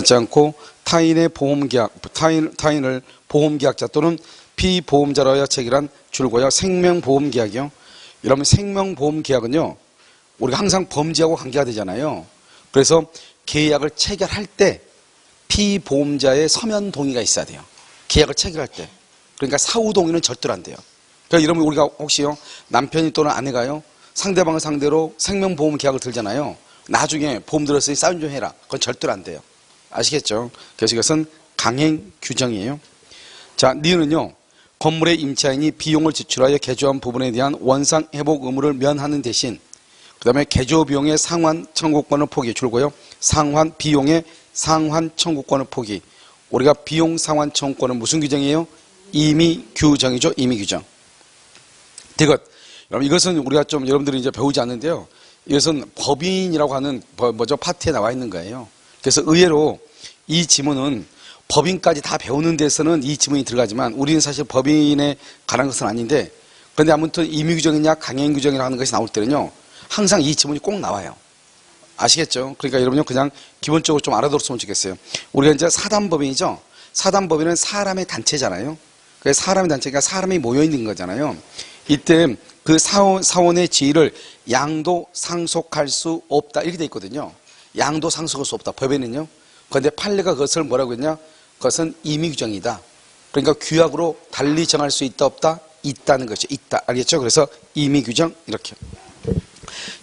하지 않고 타인의 보험계약, 타인을 보험계약자 또는 피보험자로 하여 체결한 줄거요 생명보험계약이요. 여러분 생명보험계약은요 우리가 항상 범죄하고 관계가 되잖아요. 그래서 계약을 체결할 때 피보험자의 서면 동의가 있어야 돼요. 계약을 체결할 때. 그러니까 사후 동의는 절대로 안 돼요. 그러니까 여러분 우리가 혹시요 남편이 또는 아내가요 상대방을 상대로 생명보험 계약을 들잖아요. 나중에 보험 들었으니 사인 좀 해라. 그건 절대로 안 돼요. 아시겠죠? 그래서 이것은 강행 규정이에요. 자, 니은은요 건물의 임차인이 비용을 지출하여 개조한 부분에 대한 원상 회복 의무를 면하는 대신 그 다음에 개조 비용의 상환 청구권을 포기 줄고요. 상환 비용의 상환 청구권을 포기. 우리가 비용 상환 청구권은 무슨 규정이에요? 임의 규정이죠. 임의 규정. 여러분 이것은 우리가 좀 여러분들이 이제 배우지 않는데요. 이것은 법인이라고 하는 파트에 나와 있는 거예요. 그래서 의외로 이 지문은 법인까지 다 배우는 데서는 이 지문이 들어가지만 우리는 사실 법인에 관한 것은 아닌데 그런데 아무튼 임의 규정이냐 강행 규정이라고 하는 것이 나올 때는요. 항상 이 지문이 꼭 나와요. 아시겠죠? 그러니까 여러분요 그냥 기본적으로 좀 알아들었으면 좋겠어요. 우리가 이제 사단법인이죠. 사단법인은 사람의 단체잖아요. 그래서 사람의 단체가 사람이 모여 있는 거잖아요. 이때 그 사원의 지위를 양도 상속할 수 없다 이렇게 돼 있거든요. 양도 상속할 수 없다 법에는요. 그런데 판례가 그것을 뭐라고 했냐? 그것은 임의 규정이다. 그러니까 규약으로 달리 정할 수 있다 없다? 있다는 것이죠. 있다. 알겠죠? 그래서 임의 규정 이렇게.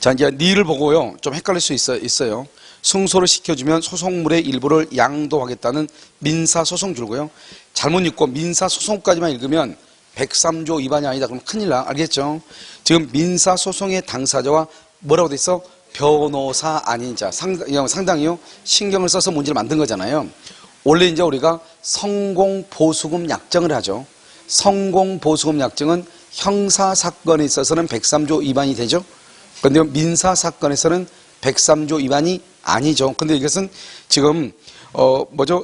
자 이제 니를 보고요 좀 헷갈릴 수 있어요. 승소를 시켜주면 소송물의 일부를 양도하겠다는 민사소송 줄고요. 잘못 읽고 민사소송까지만 읽으면 103조 위반이 아니다. 그럼 큰일 나. 알겠죠? 지금 민사소송의 당사자와 뭐라고 돼 있어? 변호사 아닌 자. 상당히요 신경을 써서 문제를 만든 거잖아요. 원래 이제 우리가 성공보수금 약정을 하죠. 성공보수금 약정은 형사사건에 있어서는 103조 위반이 되죠. 그런데 민사사건에서는 103조 위반이 아니죠. 근데 이것은 지금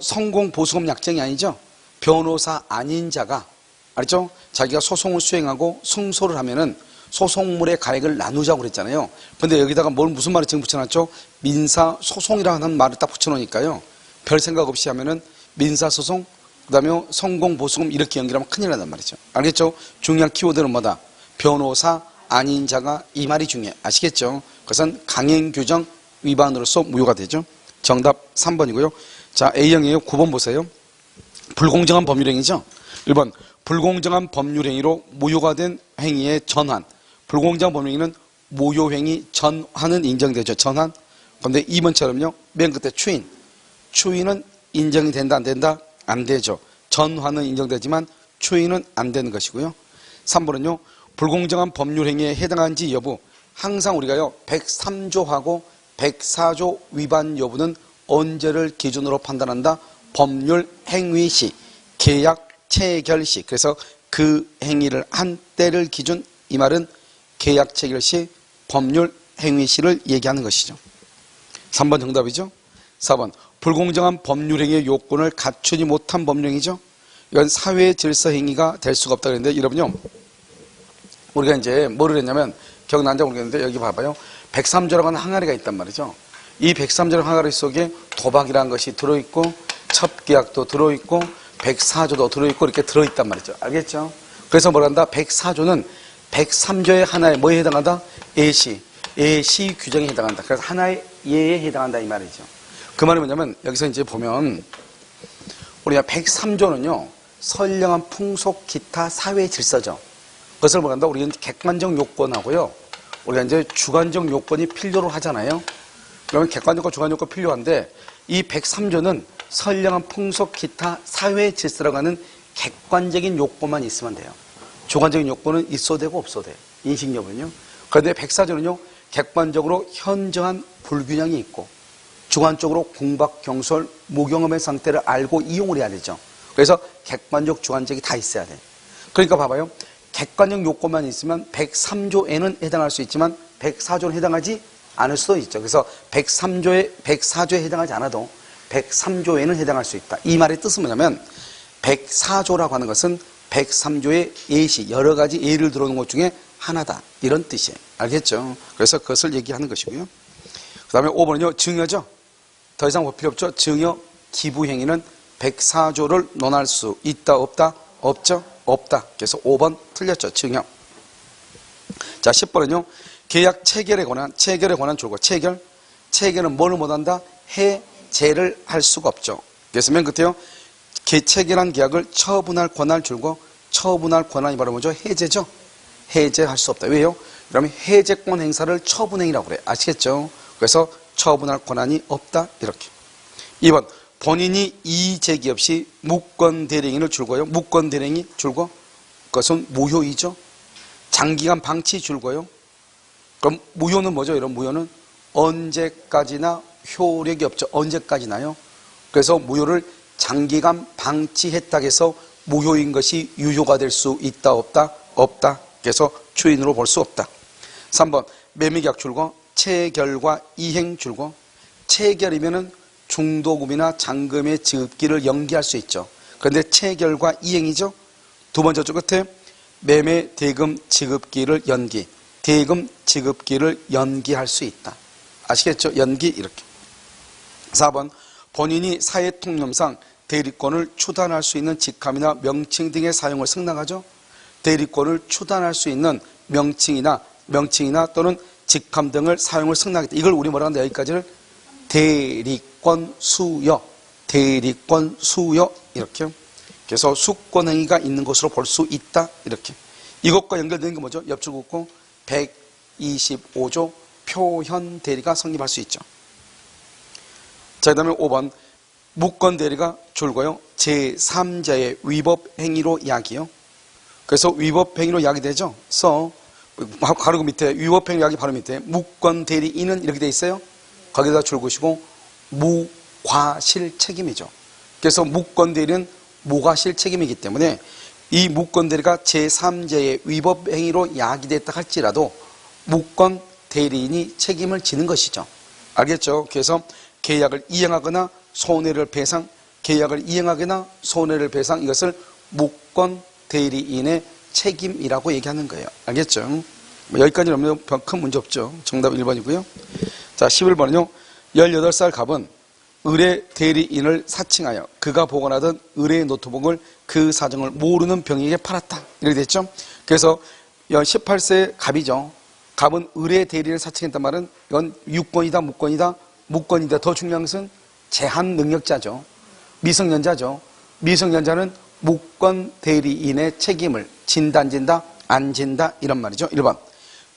성공보수금 약정이 아니죠. 변호사 아닌 자가 알죠? 자기가 소송을 수행하고 승소를 하면은 소송물의 가액을 나누자고 그랬잖아요. 근데 여기다가 무슨 말을 지금 붙여놨죠? 민사소송이라는 말을 딱 붙여놓으니까요. 별 생각 없이 하면은 민사소송, 그 다음에 성공보수금 이렇게 연결하면 큰일 난단 말이죠. 알겠죠? 중요한 키워드는 뭐다? 변호사 아닌 자가 이 말이 중요해. 아시겠죠? 그것은 강행규정 위반으로서 무효가 되죠. 정답 3번이고요. 자, A형이에요. 9번 보세요. 불공정한 법률행위죠. 1번 불공정한 법률행위로 무효가 된 행위의 전환. 불공정한 법률행위는 무효행위 전환은 인정되죠. 전환. 그런데 2번처럼요. 맨 끝에 추인. 추인은 인정이 된다 안 된다? 안 되죠. 전환은 인정되지만 추인은 안 되는 것이고요. 3번은요. 불공정한 법률행위에 해당한지 여부. 항상 우리가요. 103조하고 104조 위반 여부는 언제를 기준으로 판단한다? 법률 행위 시, 계약 체결 시. 그래서 그 행위를 한 때를 기준 이 말은 계약 체결 시 법률 행위 시를 얘기하는 것이죠. 3번 정답이죠. 4번 불공정한 법률 행위의 요건을 갖추지 못한 법률행위죠. 이건 사회 질서 행위가 될 수가 없다 그랬는데 여러분요. 우리가 이제 뭐를 했냐면 기억나는지 모르겠는데 여기 봐봐요. 103조라고 하는 항아리가 있단 말이죠. 이 103조라는 항아리 속에 도박이라는 것이 들어있고 첩계약도 들어있고 104조도 들어있고 이렇게 들어있단 말이죠. 알겠죠? 그래서 뭐라 한다? 104조는 103조의 하나에 뭐에 해당한다? 예시 규정에 해당한다. 그래서 하나의 예에 해당한다 이 말이죠. 그 말이 뭐냐면 여기서 이제 보면 우리가 103조는요. 선량한 풍속 기타 사회 질서죠. 그것을 뭐라 한다? 우리는 객관적 요건하고요. 우리가 이제 주관적 요건이 필요로 하잖아요. 그러면 객관적과 주관적 요건이 필요한데 이 103조는 선량한 풍속 기타 사회 질서라고 하는 객관적인 요건만 있으면 돼요. 주관적인 요건은 있어도 되고 없어도 돼요. 인식 여부는요. 그런데 104조는요. 객관적으로 현저한 불균형이 있고 주관적으로 공박, 경솔, 무경험의 상태를 알고 이용을 해야 되죠. 그래서 객관적, 주관적이 다 있어야 돼요. 그러니까 봐봐요. 객관적 요건만 있으면 103조에는 해당할 수 있지만 104조는 해당하지 않을 수도 있죠. 그래서 104조에 해당하지 않아도 103조에는 해당할 수 있다. 이 말의 뜻은 뭐냐면 104조라고 하는 것은 103조의 예시, 여러 가지 예를 들어오는 것 중에 하나다. 이런 뜻이에요. 알겠죠? 그래서 그것을 얘기하는 것이고요. 그 다음에 5번은요. 증여죠. 더 이상 볼 필요 없죠. 증여 기부 행위는 104조를 논할 수 있다 없다? 없죠? 없다. 그래서 5번 틀렸죠. 증여. 자, 10번은요. 계약 체결에 관한 줄거 체결은 뭘 못한다? 해제를 할 수가 없죠. 그래서 맨 끝에요. 체결한 계약을 처분할 권한을 줄고 처분할 권한이 바로 뭐죠? 해제죠. 해제할 수 없다. 왜요? 그러면 해제권 행사를 처분행위라고 그래. 아시겠죠? 그래서 처분할 권한이 없다. 이렇게. 2번 본인이 이의 제기 없이 무권 대리인을 줄고요. 무권 대리인이 줄고 그것은 무효이죠. 장기간 방치 줄고요. 그럼 무효는 뭐죠? 이런 무효는 언제까지나 효력이 없죠. 언제까지나요? 그래서 무효를 장기간 방치했다고 해서 무효인 것이 유효가 될 수 있다 없다? 없다. 그래서 추인으로 볼 수 없다. 3번 매매계약 줄고 체결과 이행 줄고 체결이면은 중도금이나 잔금의 지급기를 연기할 수 있죠. 그런데 체결과 이행이죠. 두 번째 쪽 끝에 매매 대금 지급기를 연기, 대금 지급기를 연기할 수 있다. 아시겠죠? 연기 이렇게. 4번 본인이 사회통념상 대리권을 추단할 수 있는 직함이나 명칭 등의 사용을 승낙하죠. 대리권을 추단할 수 있는 명칭이나 또는 직함 등을 사용을 승낙했다. 이걸 우리 뭐라 한다? 여기까지를 대리권 수여 이렇게. 그래서 수권행위가 있는 것으로 볼 수 있다. 이렇게. 이것과 연결되는 게 뭐죠? 옆줄 긋고 125조 표현 대리가 성립할 수 있죠. 자, 그 다음에 5번 무권 대리가 줄고요. 제3자의 위법 행위로 야기요. 그래서 위법 행위로 야기되죠. 그래서 바로 그 밑에 위법 행위 야기 바로 밑에 무권 대리인은 이렇게 돼 있어요. 거기다 줄고시고 무과실 책임이죠. 그래서 무권 대리는 무과실 책임이기 때문에 이 무권 대리가 제3자의 위법 행위로 야기됐다 할지라도 무권 대리인이 책임을 지는 것이죠. 알겠죠? 그래서 계약을 이행하거나 손해를 배상, 이것을 무권 대리인의 책임이라고 얘기하는 거예요. 알겠죠? 여기까지는 큰 문제 없죠. 정답 1번이고요. 자, 11번은요. 18살 갑은 의뢰 대리인을 사칭하여 그가 보관하던 의뢰 노트북을 그 사정을 모르는 병에게 팔았다. 이렇게 됐죠? 그래서 18세 갑이죠. 갑은 의뢰 대리인을 사칭했단 말은 이건 유권이다, 무권이다. 더 중요한 것은 제한 능력자죠. 미성년자죠. 미성년자는 무권 대리인의 책임을 진다, 안 진다 이런 말이죠. 1번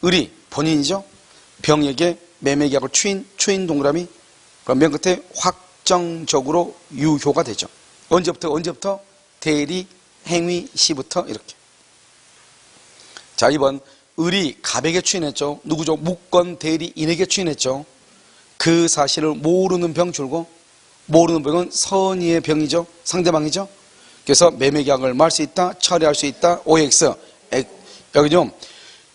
의리 본인이죠. 병에게 매매계약을 추인 동그라미. 그럼 맨 끝에 확정적으로 유효가 되죠. 언제부터? 대리 행위 시부터 이렇게. 자, 2번 의리 갑에게 추인했죠. 누구죠? 무권 대리인에게 추인했죠. 그 사실을 모르는 병 줄고 모르는 병은 선의의 병이죠. 상대방이죠. 그래서 매매계약을 말 수 있다, 철회할 수 있다, OX. 여기죠.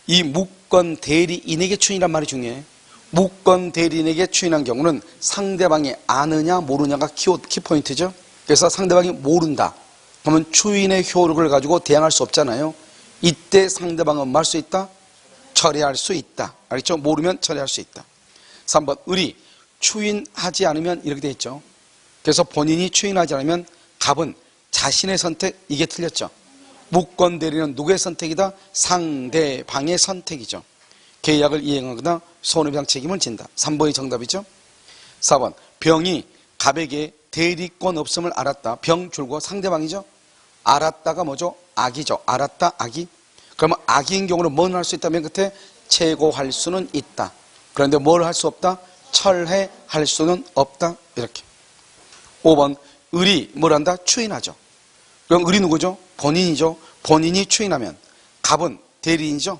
이 무권 대리인에게 추인이란 말이 중요해. 무권 대리인에게 추인한 경우는 상대방이 아느냐 모르냐가 키포인트죠. 그래서 상대방이 모른다. 그러면 추인의 효력을 가지고 대항할 수 없잖아요. 이때 상대방은 말 수 있다, 철회할 수 있다. 알겠죠? 모르면 철회할 수 있다. 3번 의리 추인하지 않으면 이렇게 돼 있죠. 그래서 본인이 추인하지 않으면 갑은 자신의 선택, 이게 틀렸죠. 무권 대리는 누구의 선택이다? 상대방의 선택이죠. 계약을 이행하거나 손해배상 책임을 진다. 3번이 정답이죠. 4번 병이 갑에게 대리권 없음을 알았다. 병 줄고 상대방이죠. 알았다가 뭐죠? 악이죠. 알았다, 악이. 그러면 악인 경우는 뭘 할 수 있다? 맨 끝에 최고할 수는 있다. 그런데 뭘 할 수 없다? 철회할 수는 없다. 이렇게. 5번 의리 뭘 한다? 추인하죠. 그럼 의리 누구죠? 본인이죠. 본인이 추인하면 갑은 대리인이죠.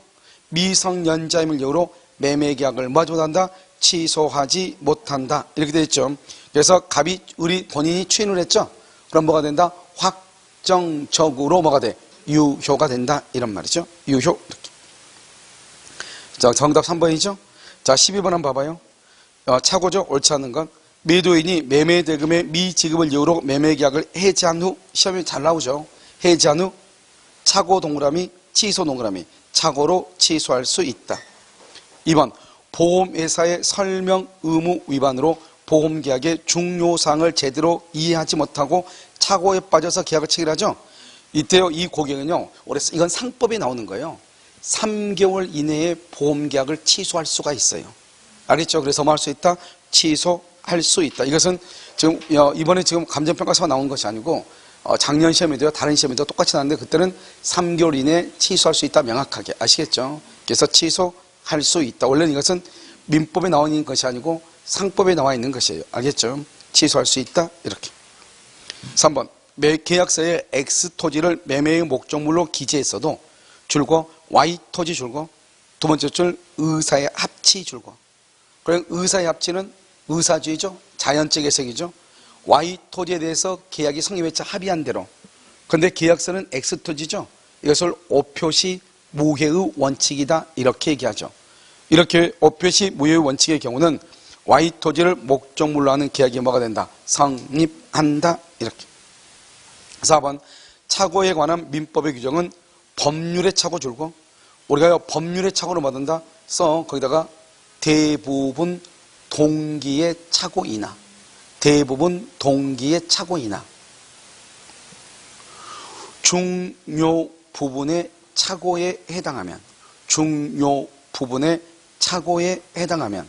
미성년자임을 이유로 매매계약을 못한다, 취소하지 못한다. 이렇게 되어 있죠. 그래서 갑이 의리 본인이 추인을 했죠. 그럼 뭐가 된다? 확정적으로 뭐가 돼? 유효가 된다. 이런 말이죠. 유효. 이렇게. 자, 정답 3번이죠. 자, 12번 한번 봐봐요. 착오죠. 옳지 않은 건. 매도인이 매매대금의 미지급을 이유로 매매계약을 해지한 후, 시험이 잘 나오죠. 해지한 후 착오 동그라미, 취소 동그라미, 착오로 취소할 수 있다. 2번 보험회사의 설명 의무 위반으로 보험계약의 중요사항을 제대로 이해하지 못하고 착오에 빠져서 계약을 체결하죠. 이때요, 이 고객은요, 이건 상법에 나오는 거예요. 3개월 이내에 보험계약을 취소할 수가 있어요. 알겠죠? 그래서 뭐 할 수 있다? 취소할 수 있다. 이것은 지금 이번에 지금 감정평가서가 나온 것이 아니고 작년 시험에도요, 다른 시험에도 똑같이 나왔는데 그때는 3개월 이내에 취소할 수 있다. 명확하게 아시겠죠? 그래서 취소할 수 있다. 원래는 이것은 민법에 나와 있는 것이 아니고 상법에 나와 있는 것이에요. 알겠죠? 취소할 수 있다. 이렇게. 3번. 계약서에 X 토지를 매매의 목적물로 기재했어도 줄거 Y 토지 줄거 두 번째 줄 의사의 합치 줄거. 그럼 의사의 합치는 의사주의죠. 자연적 해석이죠. Y 토지에 대해서 계약이 성립했자 합의한 대로. 그런데 계약서는 X 토지죠. 이것을 오표시 무효의 원칙이다. 이렇게 얘기하죠. 이렇게 오표시 무효의 원칙의 경우는 Y 토지를 목적물로 하는 계약이 뭐가 된다? 성립한다. 이렇게. 4번. 착오에 관한 민법의 규정은 법률의 착오 줄고 우리가 법률의 착오로 받는다. 거기다가 대부분 동기의 착오이나 대부분 동기의 착오이나 중요 부분의 착오에 해당하면 중요 부분의 착오에 해당하면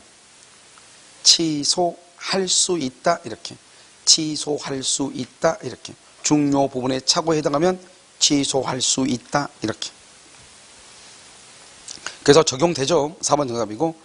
취소할 수 있다. 이렇게. 취소할 수 있다. 이렇게. 중요 부분의 착오에 해당하면 취소할 수 있다. 이렇게. 그래서 적용되죠. 4번 정답이고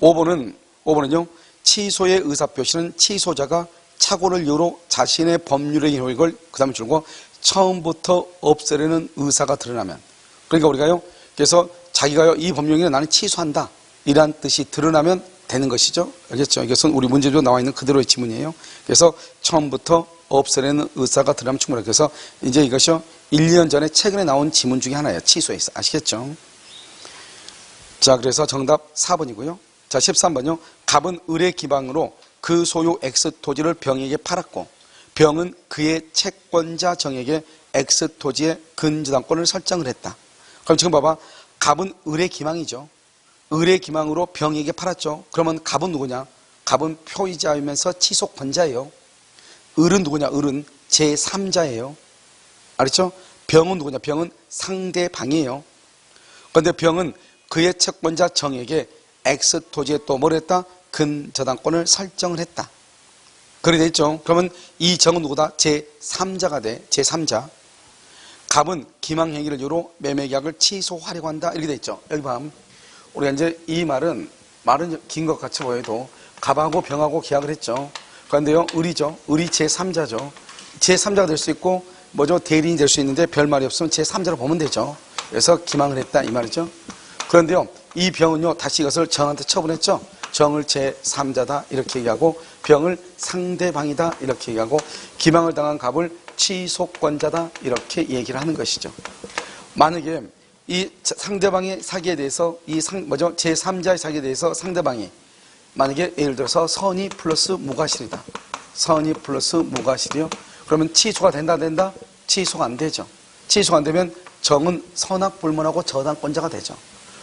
5번은요. 취소의 의사표시는 취소자가 착오를 이유로 자신의 법률의 효력을 그 다음에 줄고 처음부터 없애려는 의사가 드러나면 그러니까 우리가요. 그래서 자기가요. 이 법령에 나는 취소한다. 이란 뜻이 드러나면 되는 것이죠. 알겠죠? 이것은 우리 문제집에 나와 있는 그대로의 지문이에요. 그래서 처음부터 없애려는 의사가 드러나면 충분해요. 그래서 이제 이것이요. 1, 2년 전에 최근에 나온 지문 중에 하나예요. 취소에서. 아시겠죠? 자, 그래서 정답 4번이고요. 자, 13번요. 갑은 을의 기방으로 그 소유 X 토지를 병에게 팔았고 병은 그의 채권자 정에게 X 토지의 근저당권을 설정을 했다. 그럼 지금 봐봐. 갑은 을의 기망이죠. 을의 기망으로 병에게 팔았죠. 그러면 갑은 누구냐? 갑은 표의자이면서 취소권자예요. 을은 누구냐? 을은 제3자예요. 알았죠? 병은 누구냐? 병은 상대방이에요. 그런데 병은 그의 채권자 정에게 X 토지에 또 뭘 했다? 근저당권을 설정을 했다. 그래 됐죠? 그러면 이 정은 누구다? 제3자가 돼. 제3자. 갑은 기망행위를 이유로 매매계약을 취소하려고 한다. 이렇게 돼 있죠. 여기 봐. 우리가 이제 이 말은 긴 것 같이 보여도 갑하고 병하고 계약을 했죠. 그런데요, 을이죠. 을이 제3자죠. 제3자가 될 수 있고 뭐죠? 대리인이 될 수 있는데 별 말이 없으면 제3자로 보면 되죠. 그래서 기망을 했다 이 말이죠. 그런데요, 이 병은요, 다시 이것을 정한테 처분했죠. 정을 제3자다 이렇게 얘기하고 병을 상대방이다 이렇게 얘기하고 기망을 당한 갑을 취소권자다 이렇게 얘기를 하는 것이죠. 만약에 이 상대방의 사기에 대해서 제3자의 사기에 대해서 상대방이 만약에 예를 들어서 선의 플러스 무과실이다. 선의 플러스 무과실이요. 그러면 취소가 된다? 취소가 안 되죠. 취소가 안 되면 정은 선악불문하고 저당권자가 되죠.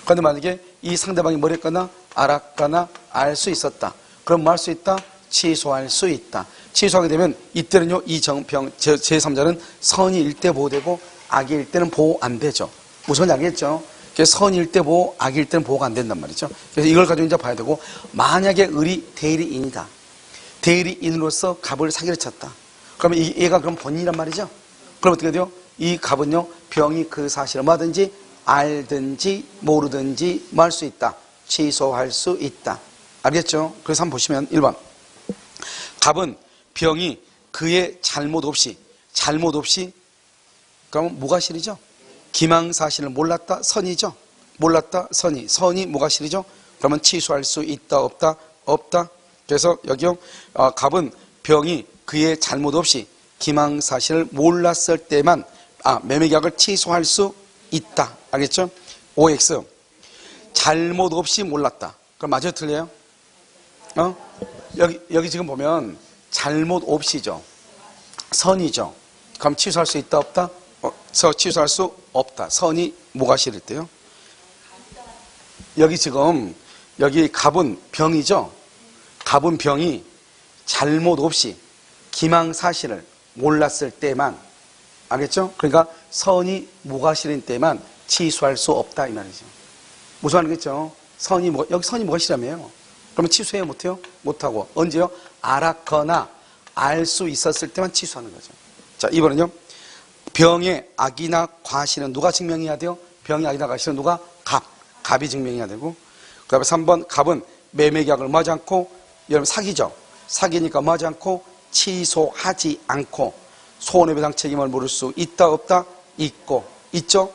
그런데 만약에 이 상대방이 뭘 했거나 알았거나 알 수 있었다. 그럼 뭐 할 수 있다? 취소할 수 있다. 취소하게 되면 이때는요, 이 정병 제3자는 선의일 때 보호되고 악일 때는 보호 안 되죠. 무슨 알겠죠? 그래서 선일 때 보호, 악일 때는 보호가 안 된단 말이죠. 그래서 이걸 가지고 이제 봐야 되고, 만약에 을이 대리인이다. 대리인으로서 갑을 사기를 쳤다. 그러면 얘가 그럼 본인이란 말이죠. 그럼 어떻게 돼요? 이 갑은요, 병이 그 사실을 뭐든지 알든지 모르든지 뭐 할 수 있다. 취소할 수 있다. 알겠죠? 그래서 한번 보시면 1번. 갑은 병이 그의 잘못 없이 그러면 무과실이죠? 기망사실을 몰랐다, 선이죠? 몰랐다, 선이. 선이 무과실이죠? 그러면 취소할 수 있다, 없다? 없다. 그래서 여기요, 갑은 병이 그의 잘못 없이 기망사실을 몰랐을 때만 매매계약을 취소할 수 있다. 알겠죠? OX. 잘못 없이 몰랐다. 그럼 맞아요, 틀려요? 여기 지금 보면 잘못 없이죠. 선이죠. 그럼 취소할 수 있다, 없다? 취소할 수 없다. 선이 무과실일 때요. 여기 지금, 여기 갑은 병이죠. 갑은 병이 잘못 없이 기망사실을 몰랐을 때만, 알겠죠? 그러니까 선이 무과실인 때만 취소할 수 없다 이 말이죠. 무슨 말이겠죠? 여기 선이 무과실이라며요. 그러면 취소해요? 못해요? 못하고. 언제요? 알았거나 알 수 있었을 때만 취소하는 거죠. 자, 이번은요. 병의 악이나 과실은 누가 증명해야 돼요? 병의 악이나 과실은 누가? 갑이 증명해야 되고. 그 다음에 3번 갑은 매매계약을 뭐하지 않고, 여러분 사기죠. 사기니까 뭐하지 않고 취소하지 않고 손해배상 책임을 물을 수 있다 없다? 있고 있죠.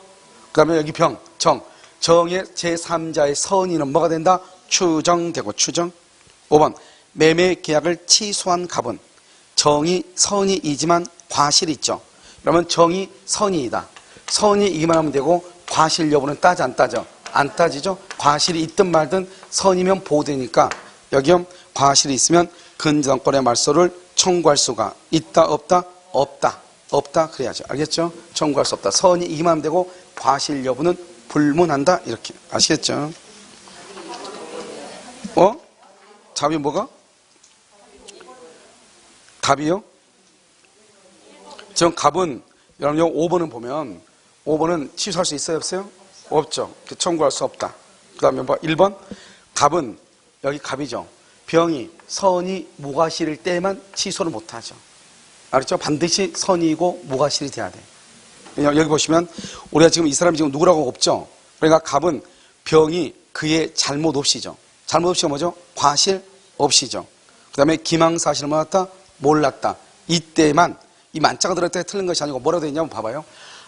그 다음에 여기 정의 제3자의 선의는 뭐가 된다? 추정되고 추정. 5번 매매계약을 취소한 갑은 정이 선의이지만 과실이 있죠. 그러면 정이 선의이다. 선의이기만 하면 되고 과실 여부는 따져 안 따져? 안 따지죠. 과실이 있든 말든 선이면 보호되니까 여기요 과실이 있으면 근저당권의 말소를 청구할 수가 있다 없다? 없다 그래야죠. 알겠죠? 청구할 수 없다. 선이이기만 하면 되고 과실 여부는 불문한다 이렇게 아시겠죠? 답이 뭐가? 답이요? 지금 갑은 여러분 5번은 보면 5번은 취소할 수 있어요 없어요? 없죠. 청구할 수 없다. 그 다음에 1번 갑은 여기 갑이죠. 병이 선이 무과실일 때만 취소를 못하죠. 알았죠? 반드시 선이고 무과실이 돼야 돼. 여기 보시면 우리가 지금 이 사람이 지금 누구라고 없죠. 그러니까 갑은 병이 그의 잘못 없이죠. 잘못 없이가 뭐죠? 과실 없이죠. 그 다음에 기망사실을 몰랐다. 이때만 이 만자가 들어갈 때 틀린 것이 아니고 뭐라고 되어 있냐면 봐봐요.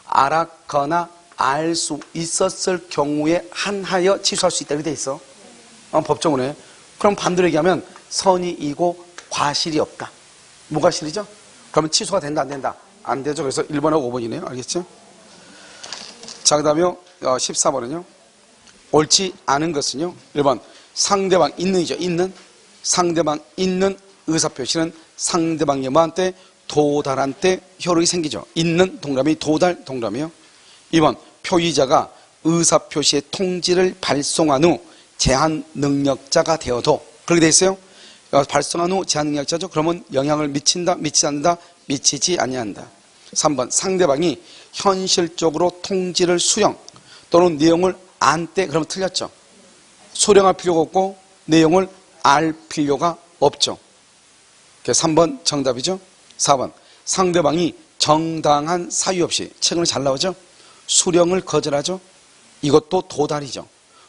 알았거나 알 수 있었을 경우에 한하여 취소할 수 있다 이렇게 되어 있어. 법정으로. 그럼 반대로 얘기하면 선이이고 과실이 없다. 무과실이죠? 그러면 취소가 된다 안 된다? 안 되죠. 그래서 1번하고 5번이네요. 알겠죠? 자, 그 다음에 14번은요. 옳지 않은 것은요. 1번 상대방 있는이죠. 있는. 상대방 있는 의사표시는 상대방이 뭐한테? 도달한 때 효력이 생기죠. 있는 동그라미 도달 동그라미요. 2번 표의자가 의사표시의 통지를 발송한 후 제한 능력자가 되어도 그렇게 돼 있어요. 발송한 후 제한 능력자죠. 그러면 영향을 미친다, 미치지 않는다, 미치지 아니한다. 3번 상대방이 현실적으로 통지를 수령 또는 내용을 안 때 그러면 틀렸죠. 수령할 필요가 없고 내용을 알 필요가 없죠. 3번 정답이죠. 4번 상대방이 정당한 사유 없이 최근에 잘 나오죠. 수령을 거절하죠. 이것도 도달이죠.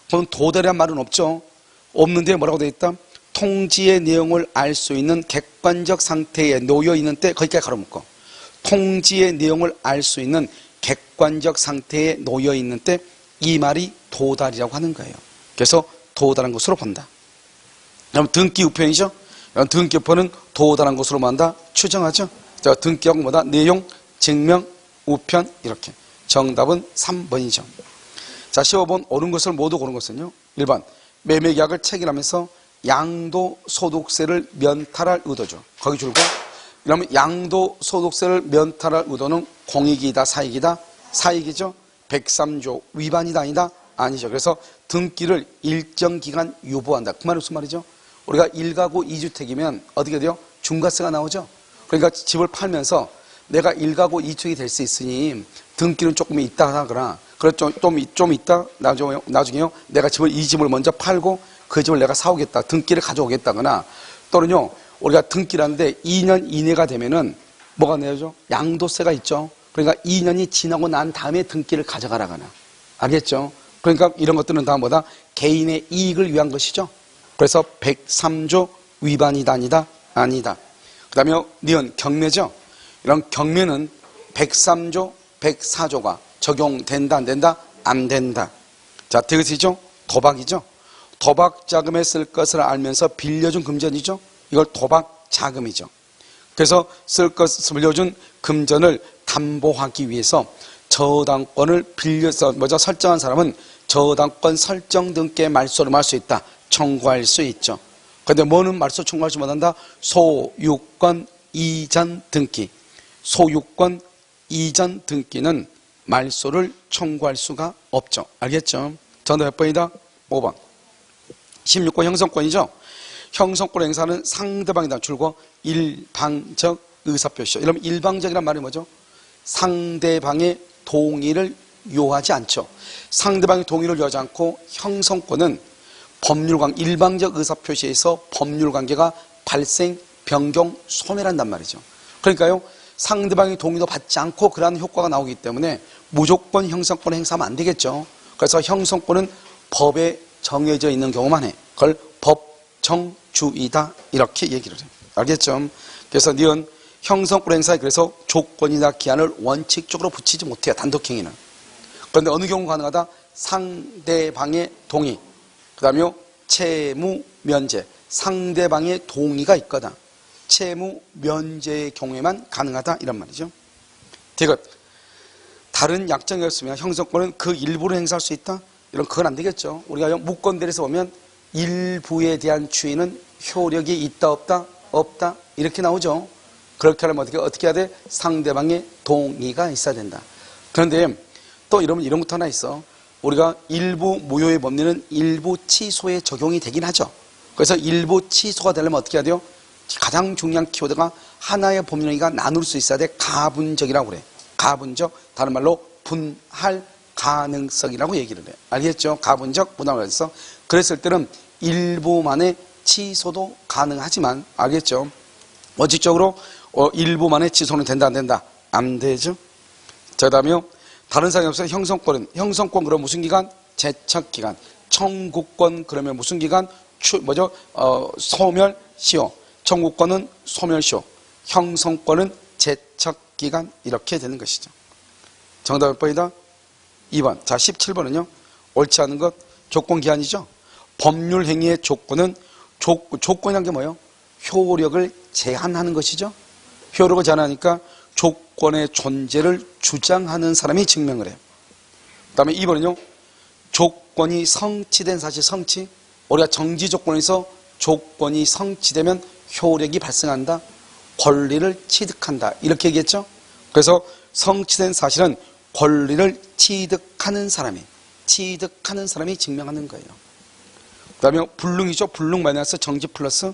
그럼 도달이란 말은 없죠. 없는데 뭐라고 되어 있다? 통지의 내용을 알 수 있는 객관적 상태에 놓여 있는 때 거기까지 가로묶어. 통지의 내용을 알 수 있는 객관적 상태에 놓여 있는 때 이 말이 도달이라고 하는 거예요. 그래서 도달한 것으로 본다. 그럼 등기 우편이죠. 등기 우편은 도달한 것으로 본다. 추정하죠. 등기하고 뭐다? 내용, 증명, 우편 이렇게. 정답은 3번이죠. 자, 15번 옳은 것을 모두 고른 것은요. 1번 매매계약을 체결하면서 양도소득세를 면탈할 의도죠. 거기 줄고 그러면 양도소득세를 면탈할 의도는 공익이다 사익이다? 사익이죠. 103조 위반이다 아니다? 아니죠. 그래서 등기를 일정 기간 유보한다. 그 말은 무슨 말이죠? 우리가 1가구 2주택이면 어떻게 돼요? 중과세가 나오죠. 그러니까 집을 팔면서 내가 1가구 2주택이 될 수 있으니 등기는 조금 있다 하거나 그래서 좀 있다 나중에요 내가 이 집을 먼저 팔고 그 집을 내가 사오겠다 등기를 가져오겠다거나 또는요 우리가 등기라는데 2년 이내가 되면은 뭐가 내야죠? 양도세가 있죠. 그러니까 2년이 지나고 난 다음에 등기를 가져가라거나 알겠죠? 그러니까 이런 것들은 다 뭐다? 개인의 이익을 위한 것이죠. 그래서 103조 위반이다 아니다? 아니다. 그 다음에 니은 경매죠. 이런 경매는 103조 104조가 적용된다 안 된다? 안 된다. 자, 대것이죠? 도박이죠. 도박 자금에 쓸 것을 알면서 빌려준 금전이죠. 이걸 도박 자금이죠. 그래서 쓸 것을 빌려준 금전을 담보하기 위해서 저당권을 빌려서 설정한 사람은 저당권 설정 등께 말소를 할 수 있다. 청구할 수 있죠. 그런데 뭐는 말소 청구할 수 못한다? 소유권 이전 등기. 소유권 이전 등기는 말소를 청구할 수가 없죠. 알겠죠? 정답 몇 번이다? 5번. 16번 형성권이죠. 형성권 행사는 상대방이다. 줄거 일방적 의사표시죠. 이러면 일방적이란 말이 뭐죠? 상대방의 동의를 요하지 않죠. 상대방의 동의를 요하지 않고 형성권은 일방적 의사표시에서 법률관계가 발생, 변경, 소멸한단 말이죠. 그러니까요, 상대방의 동의도 받지 않고 그러한 효과가 나오기 때문에 무조건 형성권을 행사하면 안 되겠죠. 그래서 형성권은 법에 정해져 있는 경우만 해. 그걸 법정주의다 이렇게 얘기를 해요. 알겠죠? 그래서 니은 형성권 행사에 그래서 조건이나 기한을 원칙적으로 붙이지 못해요. 단독행위는. 그런데 어느 경우 가능하다? 상대방의 동의, 그 다음에 채무 면제, 상대방의 동의가 있거나 채무 면제의 경우에만 가능하다 이런 말이죠. 디귿 다른 약정이 없으면 형성권은 그 일부를 행사할 수 있다? 이런 그건 안 되겠죠. 우리가 무권들에서 보면 일부에 대한 추이는 효력이 있다 없다? 없다 이렇게 나오죠. 그렇게 하려면 어떻게 해야 돼? 상대방의 동의가 있어야 된다. 그런데 또 이런 것도 하나 있어. 우리가 일부 무효의 법리는 일부 취소에 적용이 되긴 하죠. 그래서 일부 취소가 되려면 어떻게 해야 돼요? 가장 중요한 키워드가 하나의 법령이가 나눌 수 있어야 돼. 가분적이라고 그래. 가분적, 다른 말로 분할 가능성이라고 얘기를 해. 알겠죠? 가분적, 분할 가능성. 그랬을 때는 일부만의 취소도 가능하지만, 알겠죠? 원칙적으로 일부만의 취소는 된다, 안 된다? 안 되죠? 자, 다음에 다른 사항이 없어요. 형성권 그럼 무슨 기간? 제척기간. 청구권 그러면 무슨 기간? 소멸시효. 청구권은 소멸시효. 형성권은 제척기간. 이렇게 되는 것이죠. 정답 몇 번이다? 2번. 자, 17번은요. 옳지 않은 것 조건기한이죠. 법률행위의 조건은 조건이란 게 뭐예요? 효력을 제한하는 것이죠. 효력을 제한하니까 조건의 존재를 주장하는 사람이 증명을 해요. 그 다음에 2번은요. 조건이 성취된 사실 성취. 우리가 정지 조건에서 조건이 성취되면 효력이 발생한다. 권리를 취득한다. 이렇게 얘기했죠. 그래서 성취된 사실은 권리를 취득하는 사람이 증명하는 거예요. 그 다음에 불능이죠. 불능 마이너스 정지 플러스.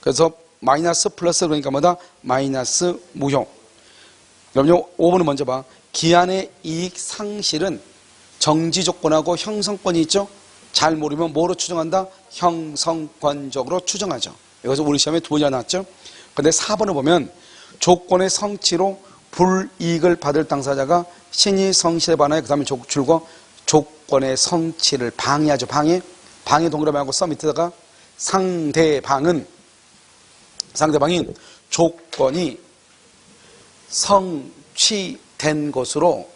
그래서 마이너스 플러스 그러니까 뭐다? 마이너스 무효. 그럼요. 5번은 먼저 봐. 기한의 이익 상실은 정지 조건하고 형성권이 있죠. 잘 모르면 뭐로 추정한다? 형성권적으로 추정하죠. 여기서 우리 시험에 두 번이나 나왔죠. 그런데 4번을 보면 조건의 성취로 불이익을 받을 당사자가 신의 성실에 반하여 그 다음에 줄거 조건의 성취를 방해하죠. 방해 동그라미하고 써 밑에다가 상대방이 조건이 성취된 것으로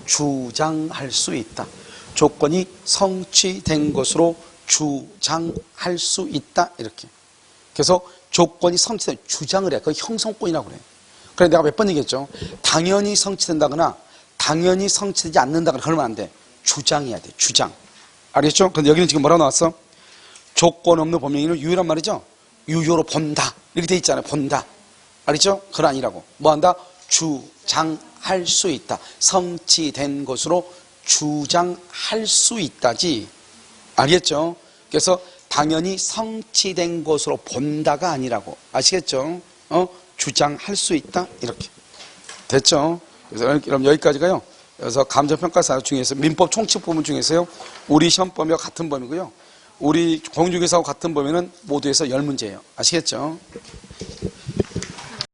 주장할 수 있다. 조건이 성취된 것으로 주장할 수 있다. 이렇게. 그래서 조건이 성취된 주장을 해. 그건 형성권이라고 그래. 그래 내가 몇 번 얘기했죠. 당연히 성취된다거나 당연히 성취되지 않는다거나 그러면 안 돼. 주장해야 돼. 주장. 알겠죠? 근데 여기는 지금 뭐라고 나왔어? 조건 없는 법령행위는 유효란 말이죠. 유효로 본다. 이렇게 돼 있잖아요. 본다. 알겠죠? 그건 아니라고. 뭐 한다? 주장할 수 있다. 성취된 것으로 주장할 수 있다지. 알겠죠? 그래서 당연히 성취된 것으로 본다가 아니라고. 아시겠죠? 주장할 수 있다. 이렇게. 됐죠? 그래서 그럼 여기까지가요. 그래서 감정평가사 중에서 민법 총칙 부분 중에서요. 우리 시험 범위와 같은 범위고요. 우리 공중교사하고 같은 범위는 모두 해서 10문제예요. 아시겠죠?